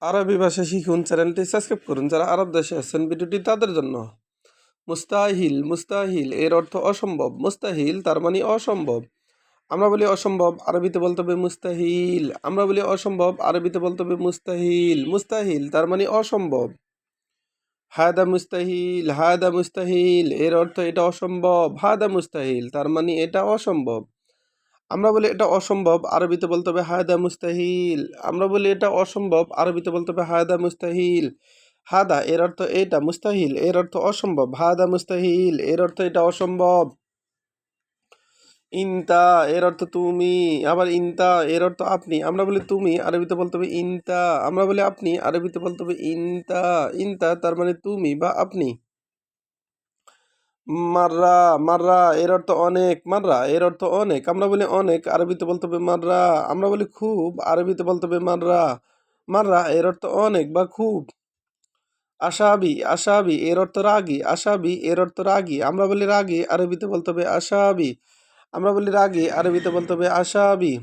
আরবি ভাষা শিখুন চ্যানেলটি সাবস্ক্রাইব করুন। যারা আরব দেশে আছেন ভিডিওটি তাদের জন্য। মুস্তাহিল, মুস্তাহিল এর অর্থ অসম্ভব। মুস্তাহিল তার মানে অসম্ভব। আমরা বলি অসম্ভব, আরবিতে বলতে হবে মুস্তাহিল। আমরা বলি অসম্ভব, আরবিতে বলতে হবে মুস্তাহিল। মুস্তাহিল তার মানে অসম্ভব। হাদা মুস্তাহিল, হাদা মুস্তাহিল এর অর্থ এটা অসম্ভব। হাদা মুস্তাহিল তার মানে এটা অসম্ভব। আমরা বলি এটা অসম্ভব, আরবিতে বলতে হবে হায়দা মুস্তাহিল। আমরা বলি এটা অসম্ভব, আরবিতে বলতে হবে হায়দা মুস্তাহিল। হাদা এর অর্থ এটা, মুস্তাহিল এর অর্থ অসম্ভব। হাদা মুস্তাহিল এর অর্থ এটা অসম্ভব। ইনতা এর অর্থ তুমি, আবার ইনতা এর অর্থ আপনি। আমরা বলি তুমি, আরবিতে বলতে হবে ইনতা। আমরা বলি আপনি, আরবিতে বলতে হবে ইনতা। ইনতা তার মানে তুমি বা আপনি। মাররা, মাররা এর অর্থ অনেক। মাররা এর অর্থ অনেক। আমরা বলি অনেক, আরবিতে বলতে হবে মাররা। আমরা বলি খুব, আরবিতে বলতে হবে মাররা। মাররা এর অর্থ অনেক বা খুব। আশাবি, আশাবি এর অর্থ রাগী। আশাবি এর অর্থ রাগী। আমরা বলি রাগী, আরবিতে বলতে হবে আশাবি। আমরা বলি রাগী, আরবিতে বলতে হবে আশাবি।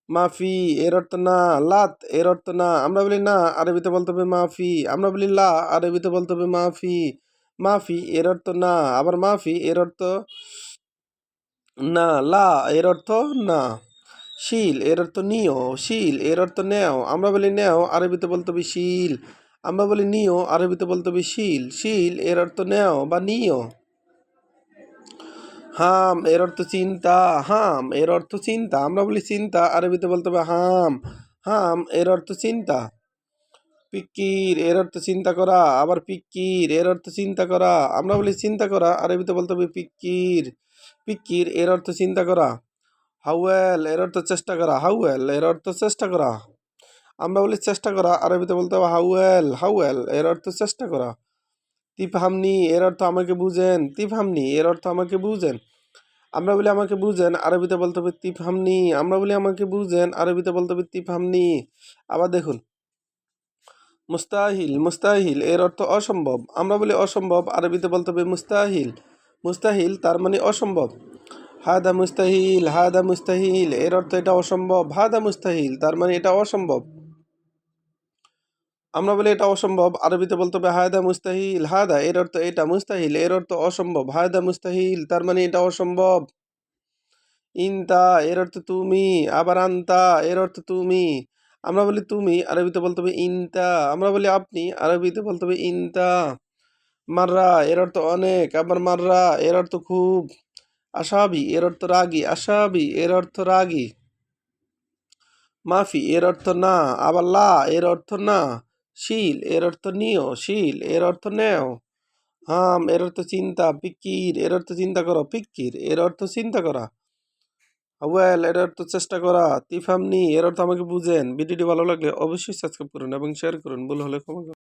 মাফি এর অর্থ না। লাত এর অর্থ না। আমরা বলি না, আরবিতে বলতে হবে মাফি। আমরা বলি লা, আরবিতে বলতে হবে মাফি। মাফি এর অর্থ না, আবার মাফি এর অর্থ না। লা এর অর্থ না। শিল এর অর্থ নিও। শিল এর অর্থ নেও। আমরা বলি নেও, আরবিতে বলতে হবে শিল। আমরা বলি নিও, আরবিতে বলতে হবে শিল। শিল এর অর্থ নেও বা নিও। হাম এর অর্থ চিন্তা। হাম এর অর্থ চিন্তা। আমরা বলি চিন্তা, আরবিতে বলতে হবে হাম। হাম এর অর্থ চিন্তা। পিকির এর অর্থ চিন্তা করা, আবার পিকির এর অর্থ চিন্তা করা। আমরা বলি চিন্তা করা, আরবিতে বলতে হবে পিকির। পিকির এর অর্থ চিন্তা করা। হাউয়েল এর অর্থ চেষ্টা করা। হাউয়েল এর অর্থ চেষ্টা করা। আমরা বলি চেষ্টা করা, আরবিতে বলতে হবে হাউয়েল। হাউয়েল এর অর্থ চেষ্টা করা। তিফহামনি এর অর্থ আমাকে বুঝেন। তিফহামনি এর অর্থ আমাকে বুঝেন। আমরা বলি আমাকে বুঝেন, আরবিতে বলতে হবে তিফহামনি। আমরা বলি আমাকে বুঝেন, আরবিতে বলতে হবে তিফহামনি। আবার দেখুন, মুস্তাহিল, মুস্তাহিল এর অর্থ অসম্ভব। আমরা বলি অসম্ভব, আরবিতে বলতে হবে মুস্তাহিল। মুস্তাহিল তার মানে অসম্ভব। হাদা মুস্তাহিল, হাদা মুস্তাহিল এর অর্থ এটা অসম্ভব। হাদা মুস্তাহিল তার মানে এটা অসম্ভব। আমরা বলি এটা অসম্ভব, আরবিতে বলতে হবে হায়দা মুস্তাহিল। হাদা এর অর্থ এটা, মুস্তাহিল এর অর্থ অসম্ভব। হায়দা মুস্তাহিল তার মানে এটা অসম্ভব। ইনতা এর অর্থ তুমি, আবার আনতা এর অর্থ তুমি। আমরা বলি তুমি, আরবিতে বলতে হবে ইনতা। আমরা বলি আপনি, আরবিতে বলতে হবে ইনতা। মাররা এর অর্থ অনেক, আবার মাররা এর অর্থ খুব। আশাবি এর অর্থ রাগী। আশাবি এর অর্থ রাগী। মাফি এর অর্থ না, আবার লা এর অর্থ না। শিল এর অর্থ নিও। শিল এর অর্থ নেও। হাম এর অর্থ চিন্তা। পিকির এর অর্থ চিন্তা করো। পিকির এর অর্থ চিন্তা করা। ওয়েল এর অর্থ চেষ্টা করা। তিফামনি এর অর্থ আমাকে বুঝেন। ভিডিওটি ভালো লাগলে অবশ্যই সাবস্ক্রাইব করুন এবং শেয়ার করুন। ভুল হলে ক্ষমা করুন।